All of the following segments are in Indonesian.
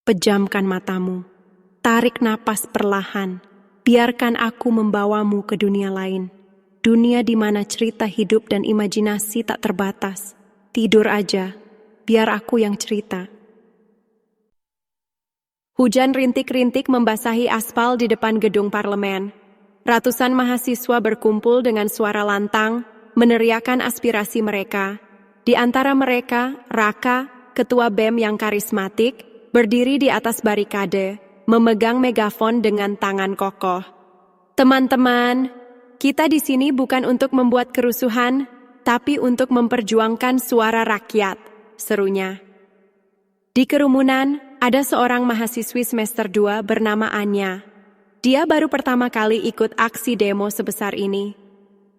Pejamkan matamu, tarik napas perlahan, biarkan aku membawamu ke dunia lain. Dunia di mana cerita hidup dan imajinasi tak terbatas. Tidur aja, biar aku yang cerita. Hujan rintik-rintik membasahi aspal di depan gedung parlemen. Ratusan mahasiswa berkumpul dengan suara lantang, meneriakan aspirasi mereka. Di antara mereka, Raka, ketua BEM yang karismatik, berdiri di atas barikade, memegang megafon dengan tangan kokoh. Teman-teman, kita di sini bukan untuk membuat kerusuhan, tapi untuk memperjuangkan suara rakyat, serunya. Di kerumunan, ada seorang mahasiswi semester 2 bernama Anya. Dia baru pertama kali ikut aksi demo sebesar ini.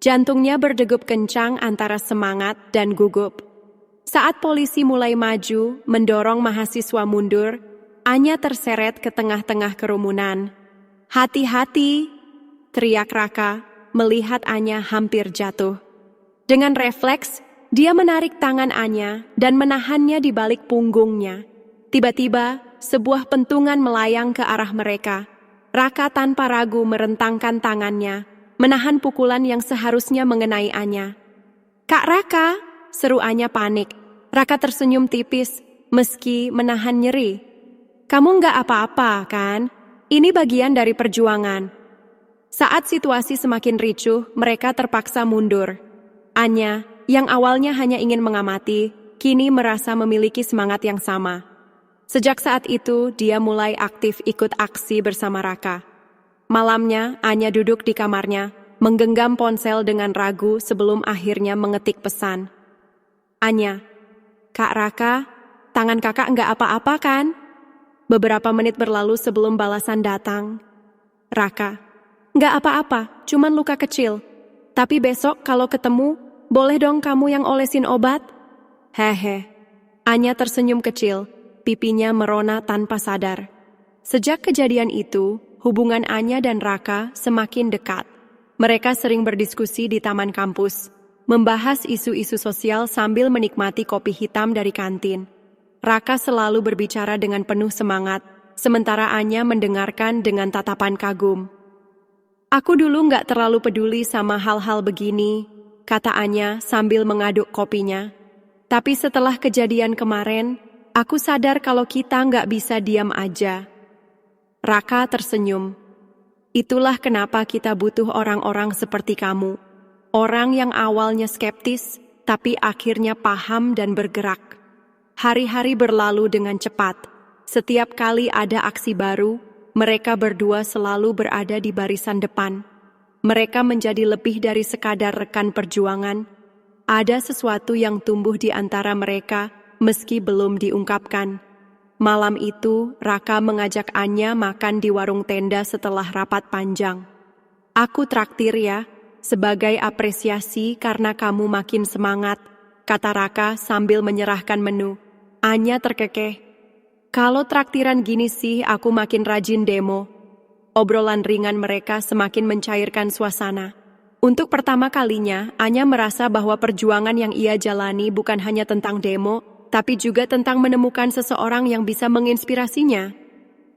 Jantungnya berdegup kencang antara semangat dan gugup. Saat polisi mulai maju, mendorong mahasiswa mundur, Anya terseret ke tengah-tengah kerumunan. "Hati-hati!" teriak Raka, melihat Anya hampir jatuh. Dengan refleks, dia menarik tangan Anya dan menahannya di balik punggungnya. Tiba-tiba, sebuah pentungan melayang ke arah mereka. Raka tanpa ragu merentangkan tangannya, menahan pukulan yang seharusnya mengenai Anya. "Kak Raka!" seru Anya panik. Raka tersenyum tipis, meski menahan nyeri. "Kamu nggak apa-apa, kan? Ini bagian dari perjuangan." Saat situasi semakin ricuh, mereka terpaksa mundur. Anya, yang awalnya hanya ingin mengamati, kini merasa memiliki semangat yang sama. Sejak saat itu, dia mulai aktif ikut aksi bersama Raka. Malamnya, Anya duduk di kamarnya, menggenggam ponsel dengan ragu sebelum akhirnya mengetik pesan. "Anya, Kak Raka, tangan kakak nggak apa-apa kan?" Beberapa menit berlalu sebelum balasan datang. "Raka, nggak apa-apa, cuman luka kecil. Tapi besok kalau ketemu, boleh dong kamu yang olesin obat?" Hehe. Anya tersenyum kecil, pipinya merona tanpa sadar. Sejak kejadian itu, hubungan Anya dan Raka semakin dekat. Mereka sering berdiskusi di taman kampus, membahas isu-isu sosial sambil menikmati kopi hitam dari kantin. Raka selalu berbicara dengan penuh semangat, sementara Anya mendengarkan dengan tatapan kagum. "Aku dulu nggak terlalu peduli sama hal-hal begini," kata Anya sambil mengaduk kopinya. "Tapi setelah kejadian kemarin, aku sadar kalau kita nggak bisa diam aja." Raka tersenyum. "Itulah kenapa kita butuh orang-orang seperti kamu. Orang yang awalnya skeptis, tapi akhirnya paham dan bergerak." Hari-hari berlalu dengan cepat. Setiap kali ada aksi baru, mereka berdua selalu berada di barisan depan. Mereka menjadi lebih dari sekadar rekan perjuangan. Ada sesuatu yang tumbuh di antara mereka, meski belum diungkapkan. Malam itu, Raka mengajak Anya makan di warung tenda setelah rapat panjang. "Aku traktir ya, sebagai apresiasi karena kamu makin semangat," kata Raka sambil menyerahkan menu. Anya terkekeh. "Kalau traktiran gini sih aku makin rajin demo." Obrolan ringan mereka semakin mencairkan suasana. Untuk pertama kalinya, Anya merasa bahwa perjuangan yang ia jalani bukan hanya tentang demo, tapi juga tentang menemukan seseorang yang bisa menginspirasinya.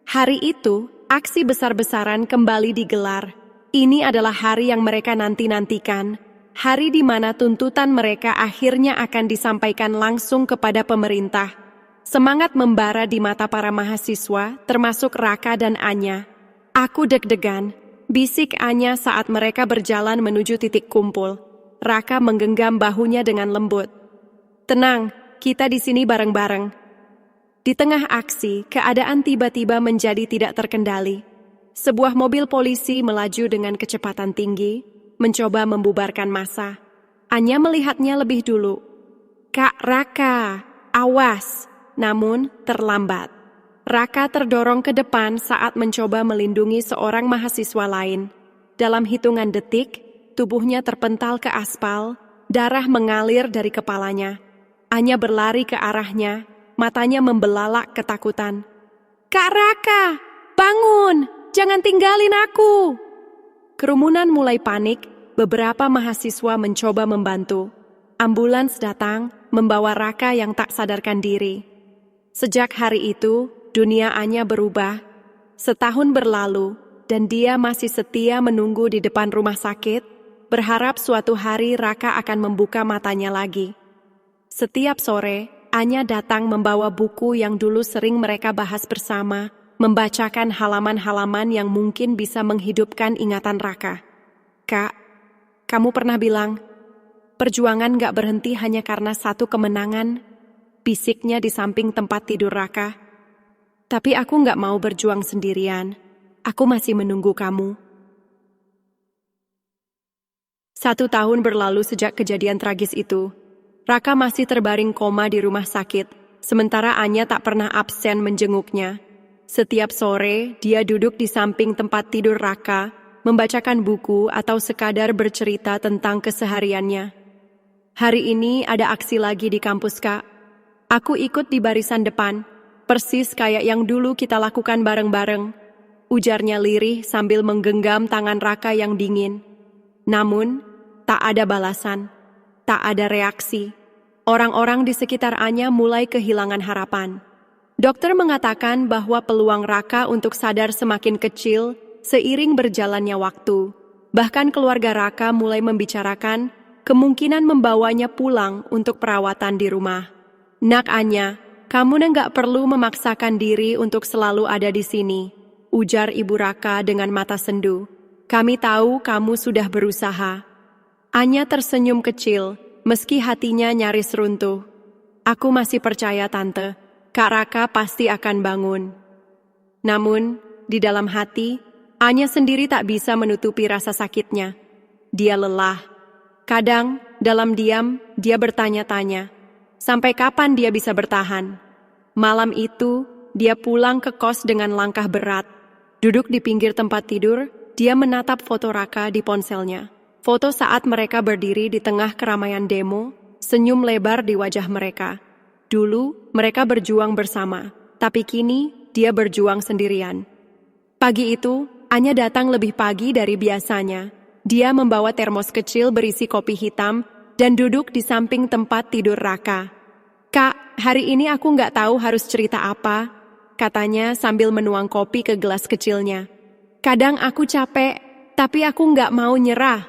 Hari itu, aksi besar-besaran kembali digelar. Ini adalah hari yang mereka nanti-nantikan. Hari di mana tuntutan mereka akhirnya akan disampaikan langsung kepada pemerintah. Semangat membara di mata para mahasiswa, termasuk Raka dan Anya. "Aku deg-degan," bisik Anya saat mereka berjalan menuju titik kumpul. Raka menggenggam bahunya dengan lembut. "Tenang, kita di sini bareng-bareng." Di tengah aksi, keadaan tiba-tiba menjadi tidak terkendali. Sebuah mobil polisi melaju dengan kecepatan tinggi, mencoba membubarkan massa. Anya melihatnya lebih dulu. "Kak Raka, awas!" Namun terlambat. Raka terdorong ke depan saat mencoba melindungi seorang mahasiswa lain. Dalam hitungan detik, tubuhnya terpental ke aspal, darah mengalir dari kepalanya. Anya berlari ke arahnya, matanya membelalak ketakutan. "Kak Raka, bangun! Jangan tinggalin aku!" Kerumunan mulai panik, beberapa mahasiswa mencoba membantu. Ambulans datang, membawa Raka yang tak sadarkan diri. Sejak hari itu, dunia Anya berubah. Setahun berlalu, dan dia masih setia menunggu di depan rumah sakit, berharap suatu hari Raka akan membuka matanya lagi. Setiap sore, Anya datang membawa buku yang dulu sering mereka bahas bersama, membacakan halaman-halaman yang mungkin bisa menghidupkan ingatan Raka. "Kak, kamu pernah bilang, perjuangan gak berhenti hanya karena satu kemenangan," bisiknya di samping tempat tidur Raka. "Tapi aku gak mau berjuang sendirian. Aku masih menunggu kamu." 1 tahun berlalu sejak kejadian tragis itu. Raka masih terbaring koma di rumah sakit, sementara Anya tak pernah absen menjenguknya. Setiap sore, dia duduk di samping tempat tidur Raka, membacakan buku atau sekadar bercerita tentang kesehariannya. "Hari ini ada aksi lagi di kampus, Kak. Aku ikut di barisan depan, persis kayak yang dulu kita lakukan bareng-bareng," ujarnya lirih sambil menggenggam tangan Raka yang dingin. Namun, tak ada balasan, tak ada reaksi. Orang-orang di sekitar Anya mulai kehilangan harapan. Dokter mengatakan bahwa peluang Raka untuk sadar semakin kecil seiring berjalannya waktu. Bahkan keluarga Raka mulai membicarakan kemungkinan membawanya pulang untuk perawatan di rumah. "Nak Anya, kamu nggak perlu memaksakan diri untuk selalu ada di sini," ujar ibu Raka dengan mata sendu. "Kami tahu kamu sudah berusaha." Anya tersenyum kecil, meski hatinya nyaris runtuh. "Aku masih percaya, Tante. Kak Raka pasti akan bangun." Namun, di dalam hati, Anya sendiri tak bisa menutupi rasa sakitnya. Dia lelah. Kadang, dalam diam, dia bertanya-tanya, sampai kapan dia bisa bertahan? Malam itu, dia pulang ke kos dengan langkah berat. Duduk di pinggir tempat tidur, dia menatap foto Raka di ponselnya. Foto saat mereka berdiri di tengah keramaian demo, senyum lebar di wajah mereka. Dulu, mereka berjuang bersama, tapi kini dia berjuang sendirian. Pagi itu, Anya datang lebih pagi dari biasanya. Dia membawa termos kecil berisi kopi hitam dan duduk di samping tempat tidur Raka. "Kak, hari ini aku nggak tahu harus cerita apa," katanya sambil menuang kopi ke gelas kecilnya. "Kadang aku capek, tapi aku nggak mau nyerah."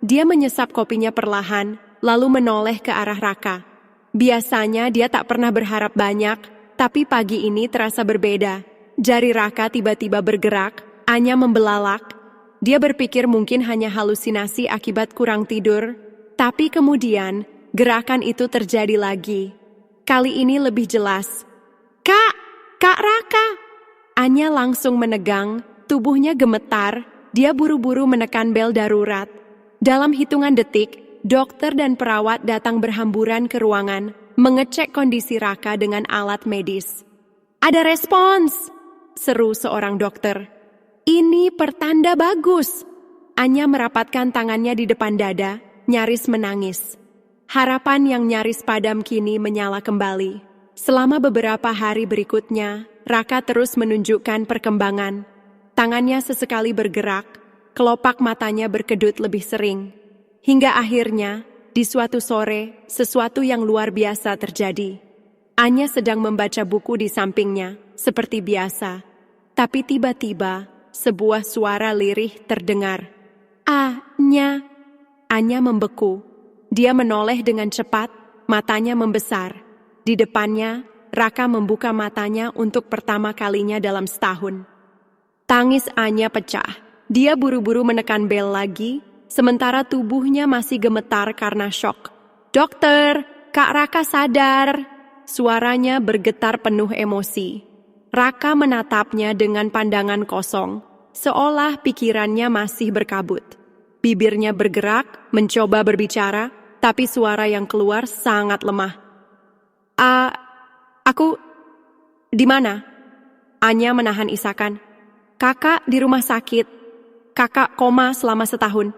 Dia menyesap kopinya perlahan, lalu menoleh ke arah Raka. Biasanya dia tak pernah berharap banyak, tapi pagi ini terasa berbeda. Jari Raka tiba-tiba bergerak, Anya membelalak. Dia berpikir mungkin hanya halusinasi akibat kurang tidur, tapi kemudian gerakan itu terjadi lagi. Kali ini lebih jelas. "Kak! Kak Raka!" Anya langsung menegang, tubuhnya gemetar, dia buru-buru menekan bel darurat. Dalam hitungan detik, dokter dan perawat datang berhamburan ke ruangan, mengecek kondisi Raka dengan alat medis. "Ada respons!" seru seorang dokter. "Ini pertanda bagus." Anya merapatkan tangannya di depan dada, nyaris menangis. Harapan yang nyaris padam kini menyala kembali. Selama beberapa hari berikutnya, Raka terus menunjukkan perkembangan. Tangannya sesekali bergerak, kelopak matanya berkedut lebih sering. Hingga akhirnya, di suatu sore, sesuatu yang luar biasa terjadi. Anya sedang membaca buku di sampingnya, seperti biasa. Tapi tiba-tiba, sebuah suara lirih terdengar. "Anya!" Anya membeku. Dia menoleh dengan cepat, matanya membesar. Di depannya, Raka membuka matanya untuk pertama kalinya dalam setahun. Tangis Anya pecah. Dia buru-buru menekan bel lagi, sementara tubuhnya masih gemetar karena syok. "Dokter, Kak Raka sadar!" Suaranya bergetar penuh emosi. Raka menatapnya dengan pandangan kosong, seolah pikirannya masih berkabut. Bibirnya bergerak, mencoba berbicara, tapi suara yang keluar sangat lemah. Aku... Di mana?" Anya menahan isakan. "Kakak di rumah sakit. Kakak koma selama setahun."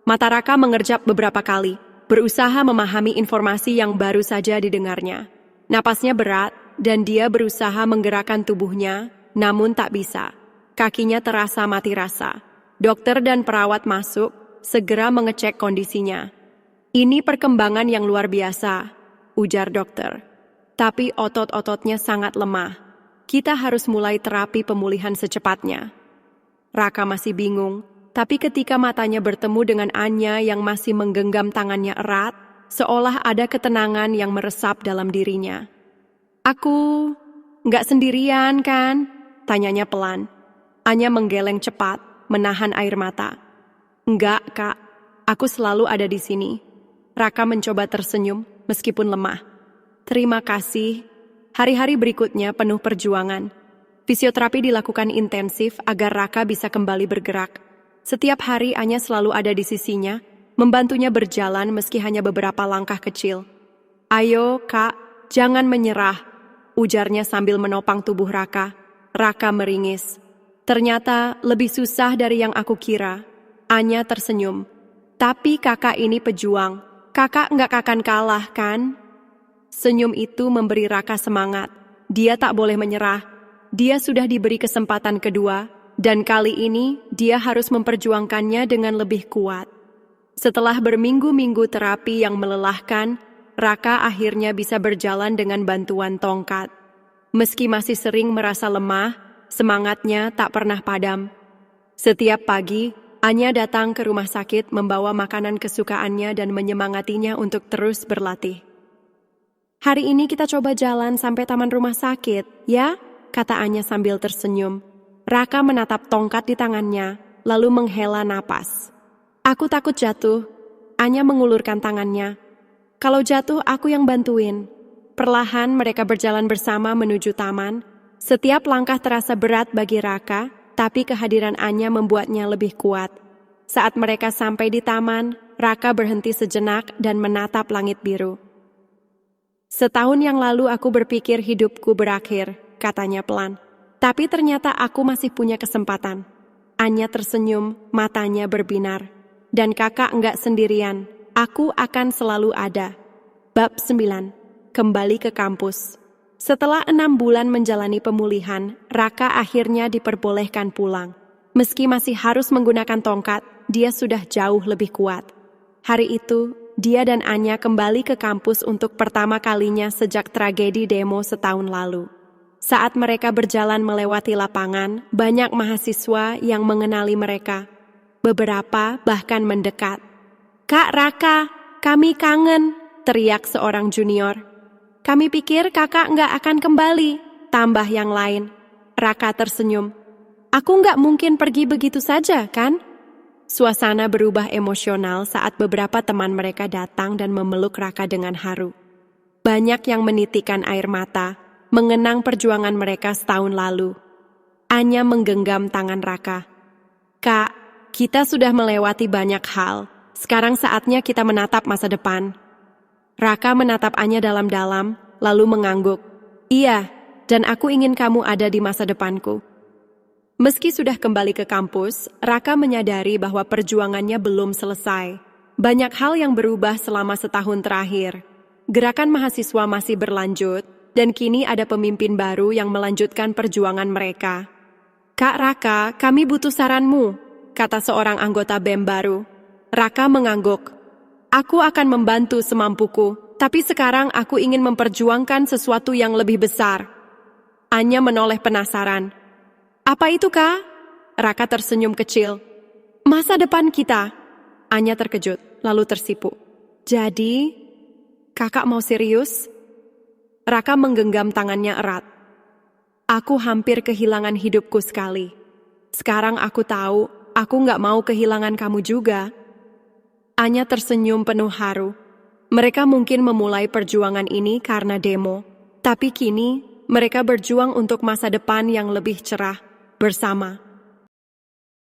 Mata Raka mengerjap beberapa kali, berusaha memahami informasi yang baru saja didengarnya. Napasnya berat, dan dia berusaha menggerakkan tubuhnya, namun tak bisa. Kakinya terasa mati rasa. Dokter dan perawat masuk, segera mengecek kondisinya. "Ini perkembangan yang luar biasa," ujar dokter. "Tapi otot-ototnya sangat lemah. Kita harus mulai terapi pemulihan secepatnya. Raka masih bingung, tapi ketika matanya bertemu dengan Anya yang masih menggenggam tangannya erat, seolah ada ketenangan yang meresap dalam dirinya. Aku nggak sendirian kan? Tanyanya pelan. Anya menggeleng cepat, menahan air mata. Enggak, Kak. Aku selalu ada di sini. Raka mencoba tersenyum, meskipun lemah. Terima kasih. Hari-hari berikutnya penuh perjuangan. Fisioterapi dilakukan intensif agar Raka bisa kembali bergerak. Setiap hari Anya selalu ada di sisinya, membantunya berjalan meski hanya beberapa langkah kecil. Ayo, Kak, jangan menyerah, ujarnya sambil menopang tubuh Raka. Raka meringis. Ternyata lebih susah dari yang aku kira. Anya tersenyum. Tapi kakak ini pejuang. Kakak nggak akan kalah, kan? Senyum itu memberi Raka semangat. Dia tak boleh menyerah. Dia sudah diberi kesempatan kedua, dan kali ini dia harus memperjuangkannya dengan lebih kuat. Setelah berminggu-minggu terapi yang melelahkan, Raka akhirnya bisa berjalan dengan bantuan tongkat. Meski masih sering merasa lemah, semangatnya tak pernah padam. Setiap pagi, Anya datang ke rumah sakit membawa makanan kesukaannya dan menyemangatinya untuk terus berlatih. Hari ini kita coba jalan sampai taman rumah sakit, ya? Kata Anya sambil tersenyum. Raka menatap tongkat di tangannya, lalu menghela napas. Aku takut jatuh. Anya mengulurkan tangannya. Kalau jatuh, aku yang bantuin. Perlahan mereka berjalan bersama menuju taman. Setiap langkah terasa berat bagi Raka, tapi kehadiran Anya membuatnya lebih kuat. Saat mereka sampai di taman, Raka berhenti sejenak dan menatap langit biru. Setahun yang lalu aku berpikir hidupku berakhir, katanya pelan. Tapi ternyata aku masih punya kesempatan. Anya tersenyum, matanya berbinar. Dan kakak enggak sendirian, aku akan selalu ada. Bab 9. Kembali ke kampus. Setelah 6 bulan menjalani pemulihan, Raka akhirnya diperbolehkan pulang. Meski masih harus menggunakan tongkat, dia sudah jauh lebih kuat. Hari itu, dia dan Anya kembali ke kampus untuk pertama kalinya sejak tragedi demo setahun lalu. Saat mereka berjalan melewati lapangan, banyak mahasiswa yang mengenali mereka. Beberapa bahkan mendekat. Kak Raka, kami kangen, teriak seorang junior. Kami pikir kakak nggak akan kembali, tambah yang lain. Raka tersenyum. Aku nggak mungkin pergi begitu saja, kan? Suasana berubah emosional saat beberapa teman mereka datang dan memeluk Raka dengan haru. Banyak yang menitikkan air mata, mengenang perjuangan mereka setahun lalu. Anya menggenggam tangan Raka. Kak, kita sudah melewati banyak hal. Sekarang saatnya kita menatap masa depan. Raka menatap Anya dalam-dalam, lalu mengangguk. Iya, dan aku ingin kamu ada di masa depanku. Meski sudah kembali ke kampus, Raka menyadari bahwa perjuangannya belum selesai. Banyak hal yang berubah selama setahun terakhir. Gerakan mahasiswa masih berlanjut, dan kini ada pemimpin baru yang melanjutkan perjuangan mereka. Kak Raka, kami butuh saranmu, kata seorang anggota BEM baru. Raka mengangguk. Aku akan membantu semampuku, tapi sekarang aku ingin memperjuangkan sesuatu yang lebih besar. Anya menoleh penasaran. Apa itu, Kak? Raka tersenyum kecil. Masa depan kita. Anya terkejut, lalu tersipu. Jadi, kakak mau serius? Raka menggenggam tangannya erat. Aku hampir kehilangan hidupku sekali. Sekarang aku tahu, aku nggak mau kehilangan kamu juga. Anya tersenyum penuh haru. Mereka mungkin memulai perjuangan ini karena demo. Tapi kini, mereka berjuang untuk masa depan yang lebih cerah. Bersama.